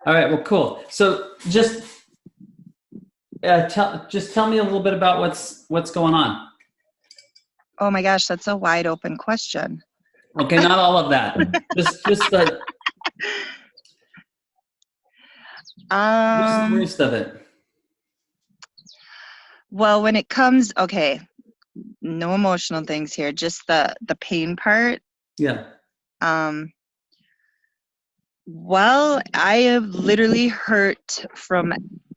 All right. Well, cool. So just tell me a little bit about what's going on. Oh my gosh, that's a wide open question. Okay, not all of that. Just the Um, worst of it. well, when it comes, okay, no emotional things here, just the pain part. Yeah. Um, well, I have literally hurt from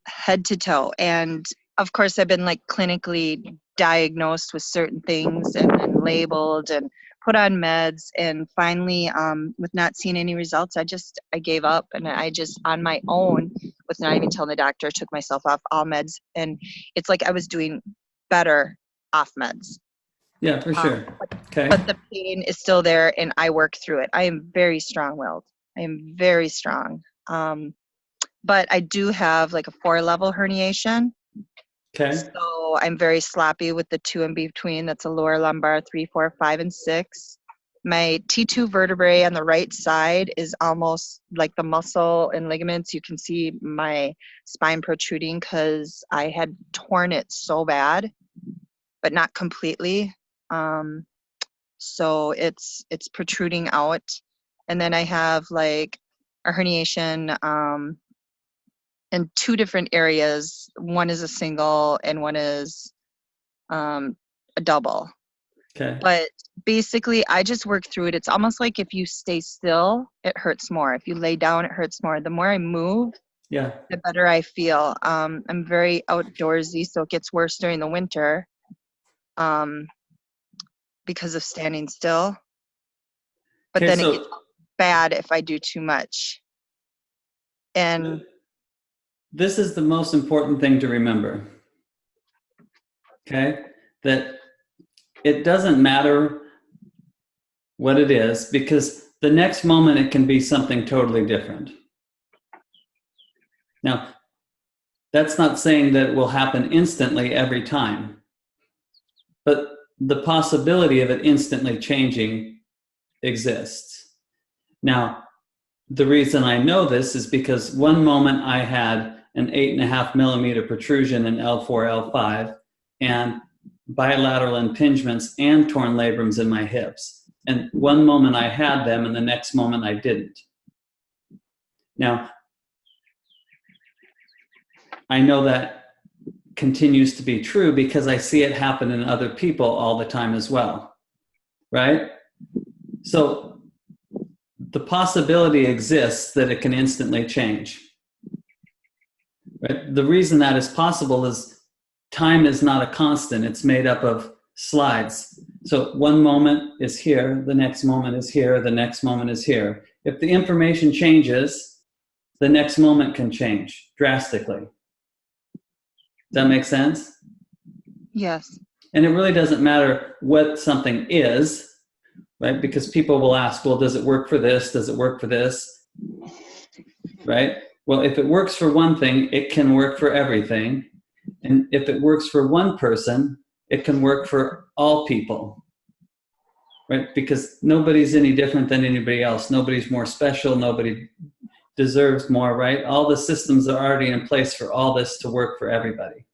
head to toe, and of course, I've been like clinically diagnosed with certain things and labeled and put on meds, and finally, with not seeing any results, I gave up, and I just on my own, with not even telling the doctor, took myself off all meds, and it's like I was doing better off meds. Yeah, for sure. Okay. But the pain is still there, and I work through it. I am very strong-willed. I am very strong. But I do have like a 4-level herniation. Okay. So I'm very sloppy with the 2 in between. That's a lower lumbar, 3, 4, 5, and 6. My T2 vertebrae on the right side is almost like the muscle and ligaments. You can see my spine protruding because I had torn it so bad, but not completely. So it's protruding out. And then I have like a herniation in 2 different areas. One is a single and one is a double. Okay. But basically, I just work through it. It's almost like if you stay still, it hurts more. If you lay down, it hurts more. The more I move, Yeah. the better I feel. I'm very outdoorsy, so it gets worse during the winter because of standing still. But Okay, then it so gets bad if I do too much. And this is the most important thing to remember. Okay? That it doesn't matter what it is, because the next moment it can be something totally different. Now, that's not saying that it will happen instantly every time, but the possibility of it instantly changing exists. Now, the reason I know this is because one moment I had an 8.5 millimeter protrusion in L4, L5, and bilateral impingements and torn labrums in my hips. And one moment I had them, and the next moment I didn't. Now, I know that continues to be true because I see it happen in other people all the time as well, right? So the possibility exists that it can instantly change. Right? The reason that is possible is time is not a constant. It's made up of slides. So one moment is here, the next moment is here, the next moment is here. If the information changes, the next moment can change drastically. Does that make sense? yes. And it really doesn't matter what something is, right? Because people will ask, well, does it work for this? Does it work for this? Right? Well, if it works for one thing, it can work for everything. And if it works for one person, it can work for all people, right? Because nobody's any different than anybody else. Nobody's more special. Nobody deserves more, right? All the systems are already in place for all this to work for everybody.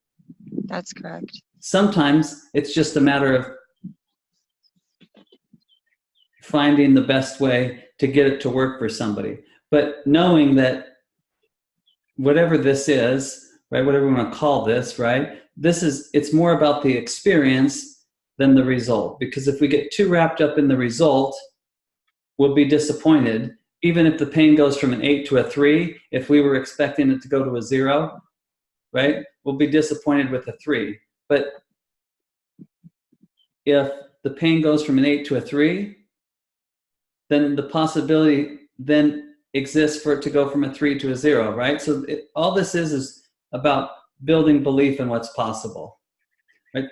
That's correct. Sometimes it's just a matter of finding the best way to get it to work for somebody. But knowing that whatever this is, right, whatever we want to call this, right, it's more about the experience than the result. Because if we get too wrapped up in the result, we'll be disappointed. Even if the pain goes from an 8 to a 3, if we were expecting it to go to a 0, right, we'll be disappointed with a 3. But if the pain goes from an 8 to a 3, then the possibility then exists for it to go from a 3 to a 0, right? So all this is about building belief in what's possible, right?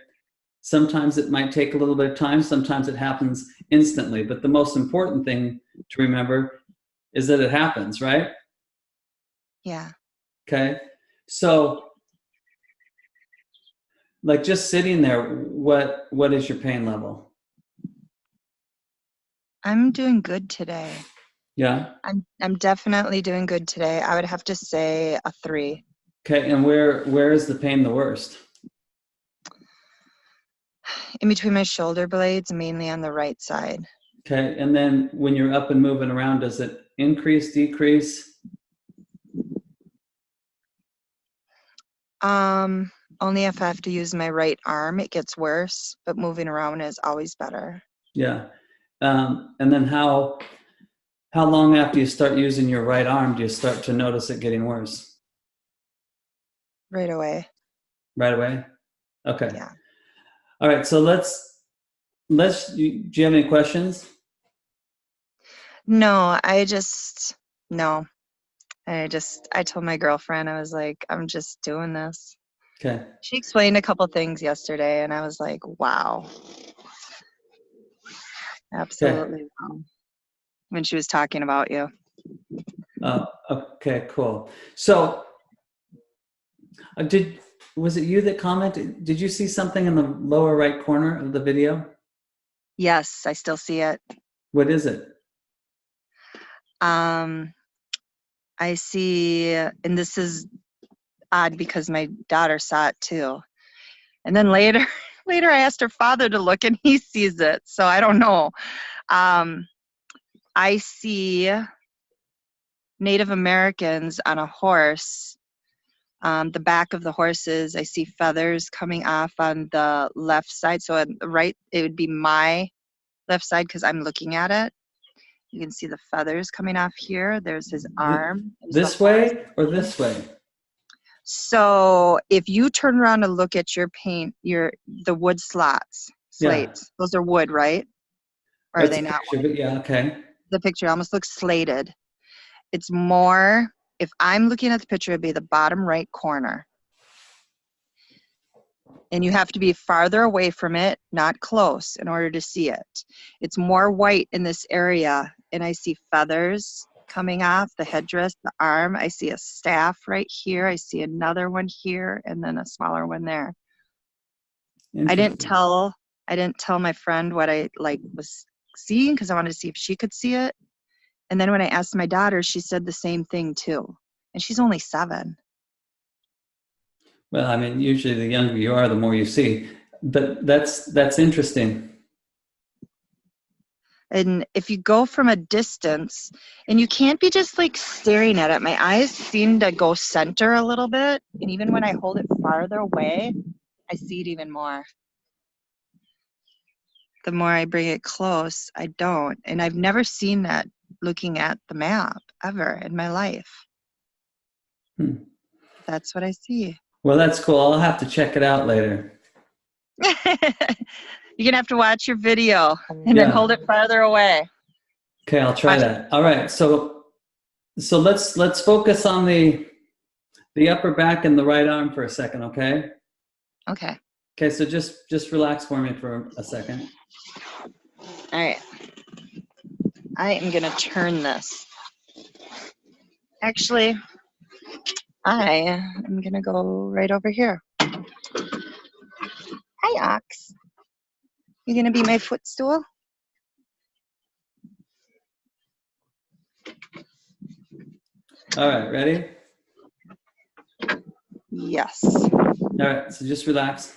Sometimes it might take a little bit of time. Sometimes it happens instantly. But the most important thing to remember is that it happens, right? Yeah. Okay. So like just sitting there, what is your pain level? I'm doing good today. Yeah. I'm definitely doing good today. I would have to say a 3. Okay. And where is the pain the worst? In between my shoulder blades, mainly on the right side. Okay. And then when you're up and moving around, does it increase, decrease? Only if I have to use my right arm, it gets worse, but moving around is always better. Yeah. And then how long after you start using your right arm do you start to notice it getting worse? Right away. Right away? Okay. Yeah. All right. So do you have any questions? No, no. I told my girlfriend, I was like, I'm just doing this. Okay. She explained a couple things yesterday, and I was like, wow, Okay. absolutely wow. When she was talking about you. Okay, cool. So was it you that commented? Did you see something in the lower right corner of the video? Yes, I still see it. What is it? Um, I see, and this is odd because my daughter saw it too. And then later, later I asked her father to look, and he sees it. So I don't know. Um, I see Native Americans on a horse. The back of the horses, I see feathers coming off on the left side. So on the right, it would be my left side because I'm looking at it. You can see the feathers coming off here. There's his arm. There's the This horse. way or this way? So if you turn around and look at your paint, the wood Yeah, slates, those are wood, right? Or are that's they a not picture, wood? but yeah, okay. The picture almost looks slated. It's more, if I'm looking at the picture, it'd be the bottom right corner. And you have to be farther away from it, not close, in order to see it. It's more white in this area, and I see feathers coming off the headdress, the arm. I see a staff right here. I see another one here, and then a smaller one there. I didn't Interesting. tell I didn't tell my friend what I was seeing because I wanted to see if she could see it. And then when I asked my daughter, she said the same thing too. And she's only 7. Well, I mean, usually the younger you are, the more you see. But that's interesting. And if you go from a distance, and you can't be just like staring at it, my eyes seem to go center a little bit. And even when I hold it farther away, I see it even more. The more I bring it close, I don't. And I've never seen that looking at the map ever in my life. Hmm. That's what I see. Well, that's cool. I'll have to check it out later. You're gonna have to watch your video and then hold Yeah. it farther away. Okay, I'll try Watch. that. All right. So let's focus on the upper back and the right arm for a second, okay? Okay. Okay, so just relax for me for a second. All right. I am gonna turn this. Actually, I am gonna go right over here. Hi, Ox. You gonna be my footstool? All right, ready? Yes. All right, so just relax.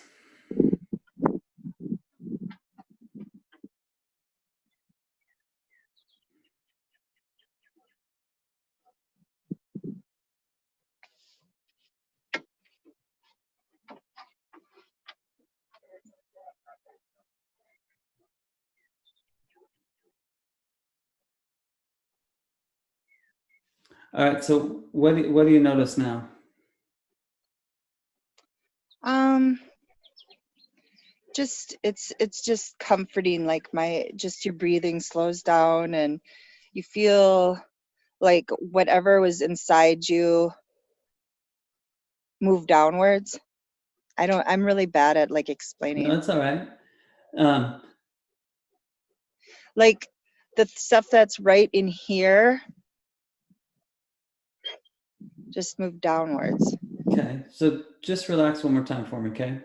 All right, so what do you notice now? Um, it's just comforting, like your breathing slows down and you feel like whatever was inside you move downwards. I'm really bad at like No, explaining. it's all right. Um, Like the stuff that's right in here just move downwards. okay, so just relax one more time for me, okay?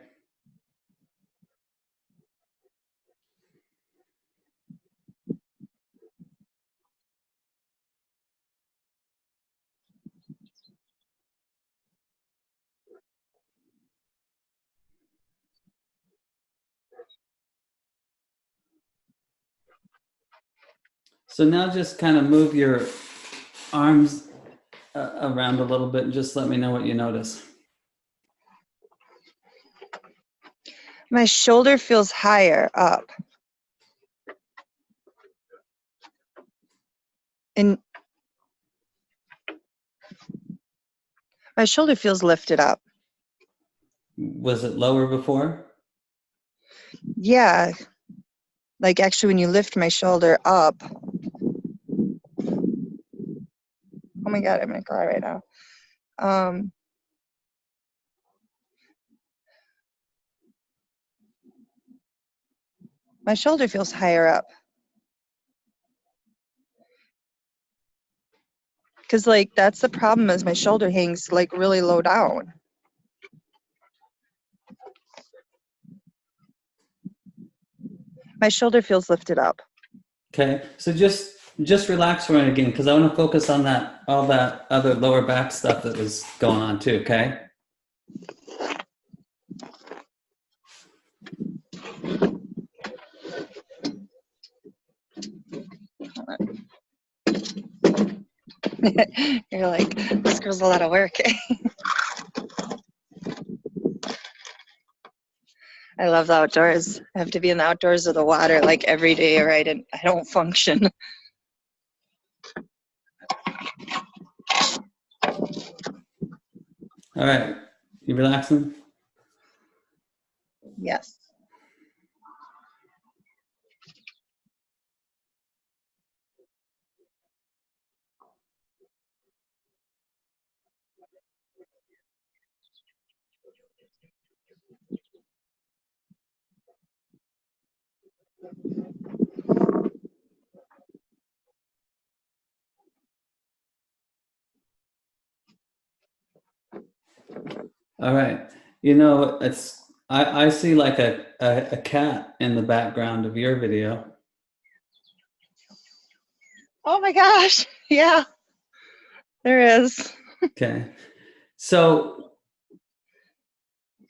So now just kind of move your arms around a little bit and just let me know what you notice. My shoulder feels higher up. And my shoulder feels lifted up. Was it lower before? Yeah. Like actually when you lift my shoulder up. Oh my God, I'm gonna cry right now. My shoulder feels higher up. Cause like that's the problem is my shoulder hangs like really low down. My shoulder feels lifted up. Okay, so just relax for it again, because I want to focus on all that other lower back stuff that was going on too. Okay. You're like, this girl's a lot of work. I love the outdoors. I have to be in the outdoors or the water like every day or I don't function. All right, you relaxing? Yes. All right. You know, I see like a cat in the background of your video. Oh my gosh. Yeah, there is. Okay. So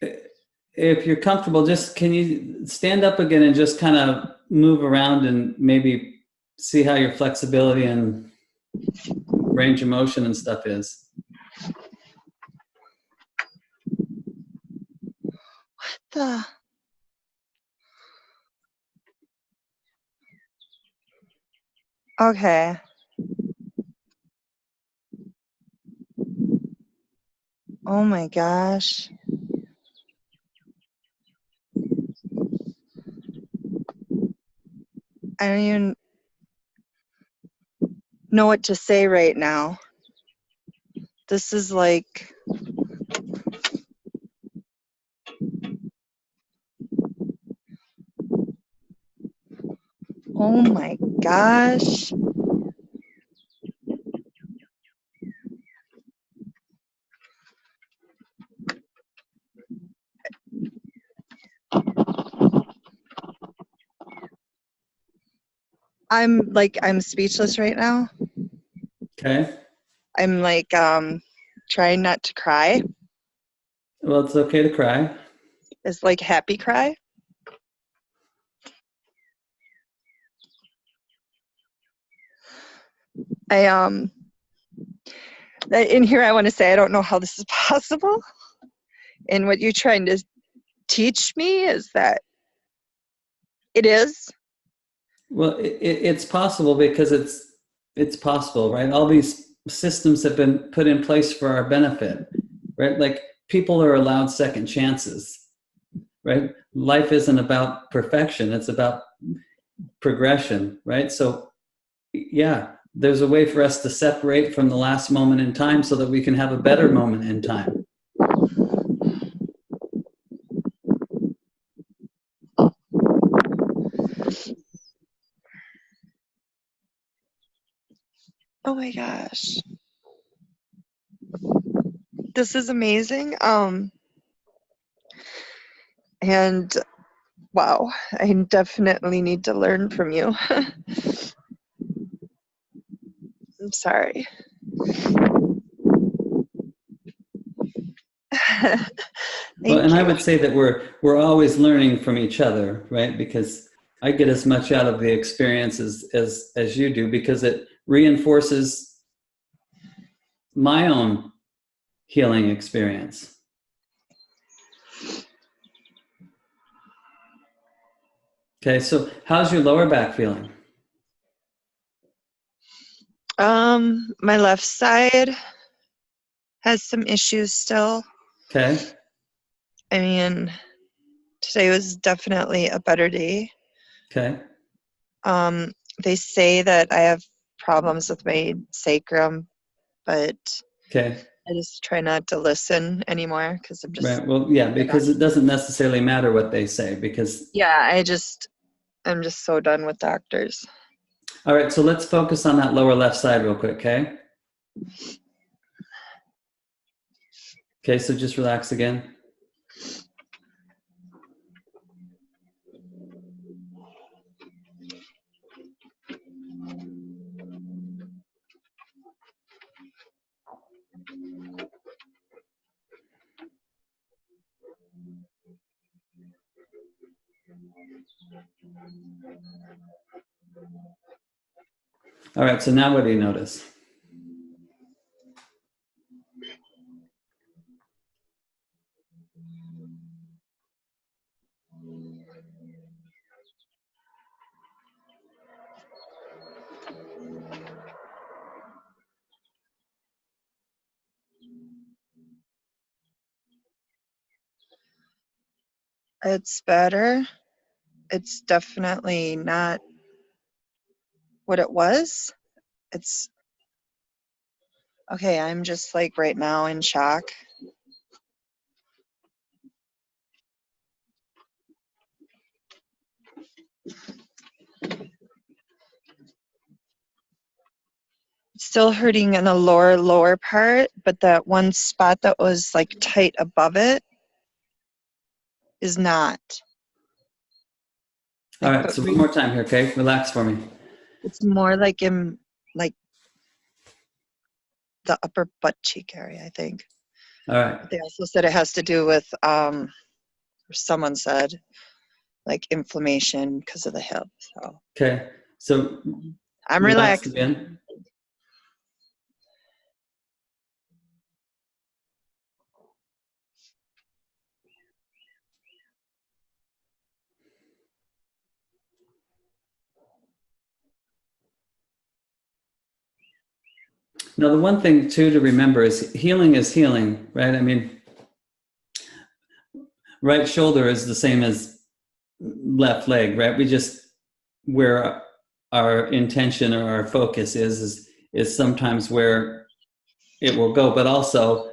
if you're comfortable, just can you stand up again and just kind of move around and maybe see how your flexibility and range of motion and stuff is. The Okay. Oh my gosh. I don't even know what to say right now. This is like, oh my gosh. I'm speechless right now. Okay. I'm like trying not to cry. Well, it's okay to cry. It's like happy cry. I in here I want to say I don't know how this is possible. And what you're trying to teach me is that it is. Well, it's possible because it's possible, right? All these systems have been put in place for our benefit, right? Like people are allowed second chances, right? Life isn't about perfection; it's about progression, right? So, yeah, there's a way for us to separate from the last moment in time so that we can have a better moment in time. Oh my gosh. This is amazing. And wow, I definitely need to learn from you. I'm sorry. Well, Thank and I you. would say that we're always learning from each other, right? Because I get as much out of the experience as you do, because it reinforces my own healing experience. Okay, so how's your lower back feeling? My left side has some issues still. Okay. I mean, today was definitely a better day. Okay. They say that I have problems with my sacrum, but Okay. I just try not to listen anymore because I'm just Right. Well, yeah, because it doesn't necessarily matter what they say, because I'm just so done with doctors. all right, so let's focus on that lower left side real quick, okay? Okay, so just relax again. All right, so now what do you notice? It's better. It's definitely not what it was. It's okay. I'm just like right now in shock. Still hurting in the lower part, but that one spot that was like tight above it is not. All Like, right, but so one more time here, okay? Relax for me. it's more like in like the upper butt cheek area, I think. All right. They also said it has to do with or someone said like inflammation because of the hip. So Okay, so I'm relax relaxed. again. Now, the one thing too to remember is healing, right? I mean, right shoulder is the same as left leg, right? We just, where our intention or our focus is sometimes where it will go, but also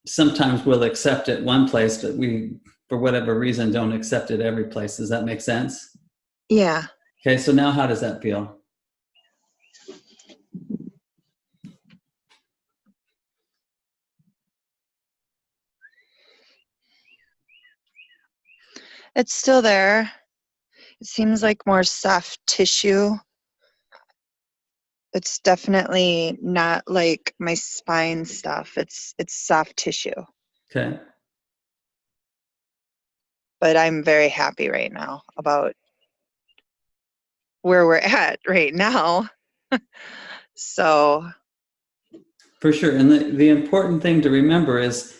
sometimes we'll accept it one place, but we, for whatever reason, don't accept it every place. Does that make sense? Yeah. Okay, so now how does that feel? It's still there. It seems like more soft tissue. It's definitely not like my spine stuff. It's soft tissue. Okay. But I'm very happy right now about where we're at right now. So, For sure. And the important thing to remember is,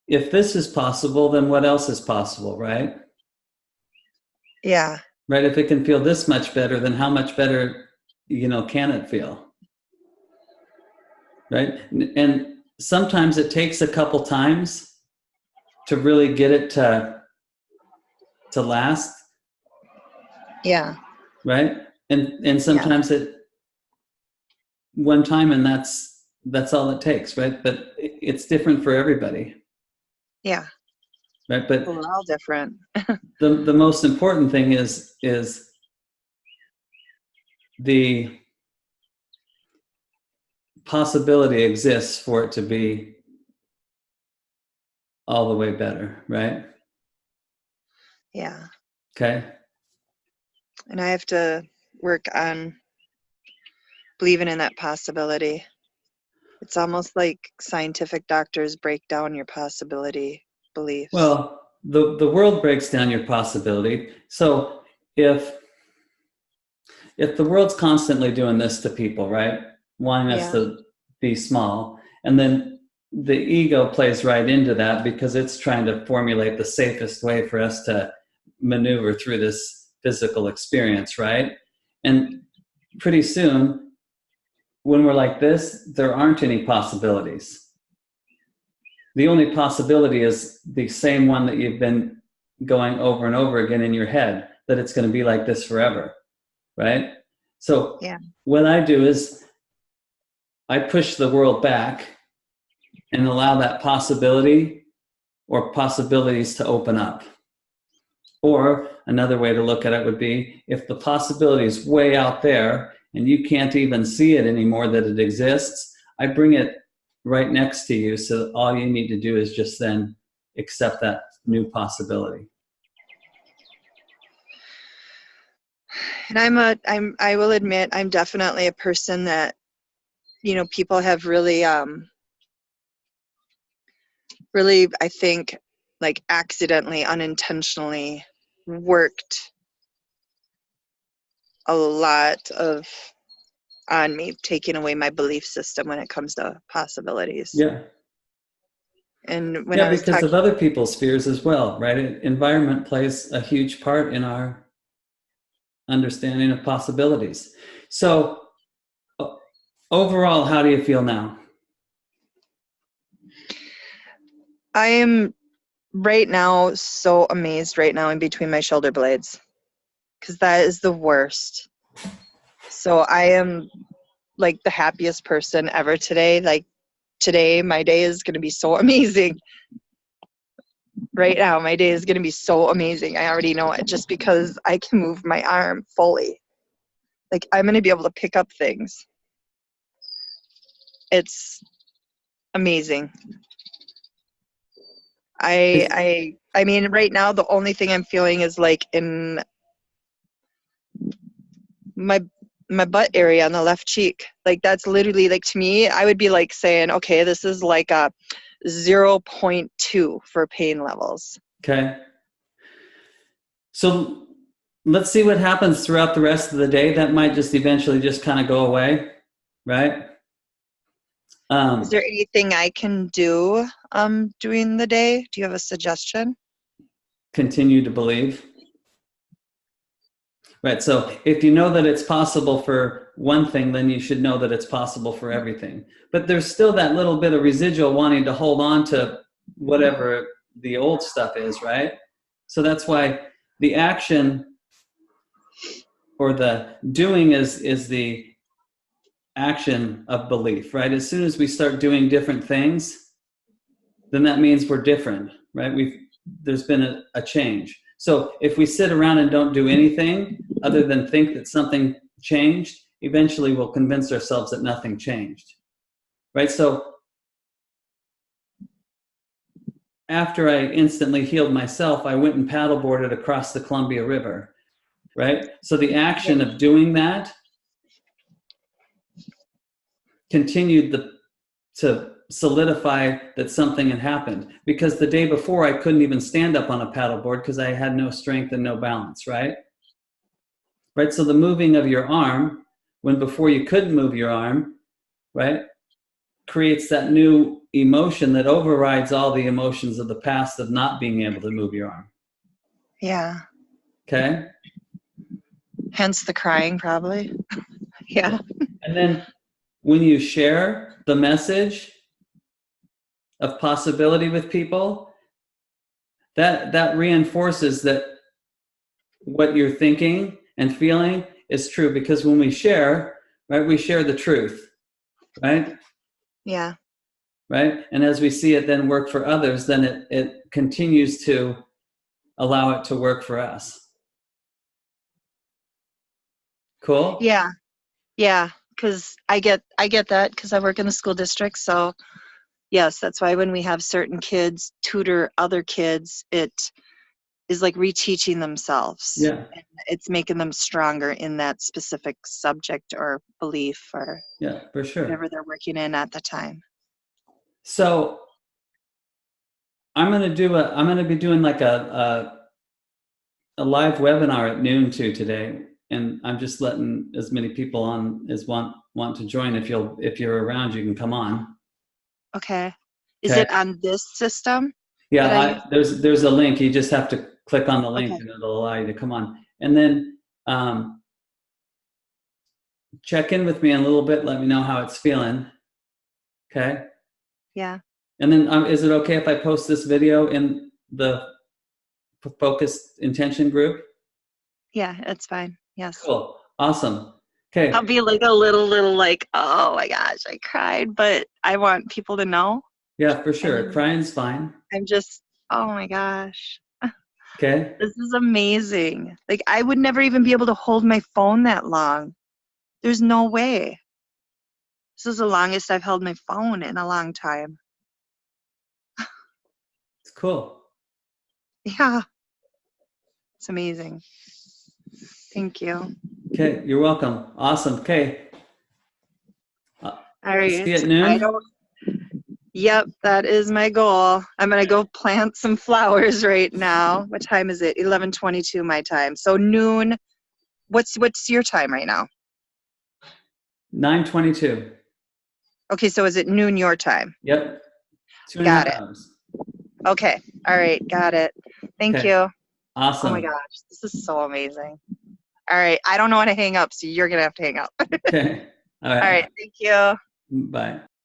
if this is possible, then what else is possible, right? yeah. Right? If it can feel this much better, then how much better, can it feel? Right? And sometimes it takes a couple times to really get it to last, Yeah. right? And sometimes it one time, and that's all it takes, right? But it's different for everybody, Yeah. right? But We're all different. the most important thing is the possibility exists for it to be all the way better, right? Yeah. Okay. And I have to work on believing in that possibility. It's almost like scientific doctors break down your possibility beliefs. Well, the world breaks down your possibility. So if the world's constantly doing this to people, right? Wanting us Yeah. to be small, and then the ego plays right into that because it's trying to formulate the safest way for us to maneuver through this physical experience, right? And pretty soon, when we're like this, there aren't any possibilities. The only possibility is the same one that you've been going over and over again in your head, that it's going to be like this forever, right? So Yeah. what I do is I push the world back and allow that possibility or possibilities to open up. Or another way to look at it would be, if the possibility is way out there and you can't even see it anymore that it exists, I bring it right next to you, so all you need to do is just then accept that new possibility. And I will admit, I'm definitely a person that, people have really, really, I think, like accidentally, unintentionally worked a lot on me, taking away my belief system when it comes to possibilities. Yeah. And when Yeah, I was because talking, of other people's fears as well, right? Environment plays a huge part in our understanding of possibilities. So overall, how do you feel now? I am right now so amazed right now in between my shoulder blades, because that is the worst. So I am like the happiest person ever today. Like today, my day is going to be so amazing. Right now, my day is going to be so amazing. I already know it just because I can move my arm fully. Like I'm going to be able to pick up things. It's amazing. I mean, right now the only thing I'm feeling is like in my butt area on the left cheek. Like that's literally, like, to me, I would be like saying, okay, this is like a 0.2 for pain levels. Okay. So let's see what happens throughout the rest of the day. That might just eventually just kind of go away, right? Is there anything I can do during the day? Do you have a suggestion? Continue to believe. Right. So if you know that it's possible for one thing, then you should know that it's possible for everything. But there's still that little bit of residual wanting to hold on to whatever the old stuff is, right? So that's why the action or the doing is the action of belief, right? As soon as we start doing different things, then that means we're different, right? There's been a change. So if we sit around and don't do anything other than think that something changed, eventually we'll convince ourselves that nothing changed, right? So after I instantly healed myself, I went and paddleboarded across the Columbia River, right? So the action of doing that continued to solidify that something had happened, because the day before I couldn't even stand up on a paddleboard because I had no strength and no balance, right? Right. So the moving of your arm, when before you couldn't move your arm, right, creates that new emotion that overrides all the emotions of the past of not being able to move your arm. Yeah. Okay. Hence the crying, probably. Yeah. And then when you share the message of possibility with people, that reinforces that what you're thinking and feeling is true, because when we share, right, we share the truth, right? Yeah. Right. And as we see it then work for others, then it continues to allow it to work for us. Cool. Yeah. Yeah. Because I get that, because I work in the school district. So yes, that's why when we have certain kids tutor other kids, it is like reteaching themselves. Yeah. And it's making them stronger in that specific subject or belief or Yeah, for sure. whatever they're working in at the time. So I'm going to be doing like a live webinar at noon too today, and I'm just letting as many people on as want to join. If you're around, you can come on. Okay. Is Okay. it on this system? Yeah, there's a link. You just have to click on the link, Okay. and it'll allow you to come on. And then check in with me in a little bit. Let me know how it's feeling. Okay. Yeah. And then is it okay if I post this video in the focused intention group? Yeah, it's fine. Yes. Cool. Awesome. Okay. I'll be like a little like, oh my gosh, I cried, but I want people to know. Yeah, for sure. And Crying's fine. I'm just, oh my gosh. Okay. This is amazing. Like, I would never even be able to hold my phone that long. There's no way. This is the longest I've held my phone in a long time. It's cool. Yeah. It's amazing. Thank you. Okay, you're welcome. Awesome. Okay. All right. See you at noon? Yep, that is my goal. I'm gonna go plant some flowers right now. What time is it? 11:22 my time. So noon. What's your time right now? 9:22. Okay, so is it noon your time? Yep. 2.5 Got it. hours. Okay. All right, got it. Thank Okay. you. Awesome. Oh my gosh, this is so amazing. All right, I don't know how to hang up, so you're gonna have to hang up. Okay. All right. All right, thank you. Bye.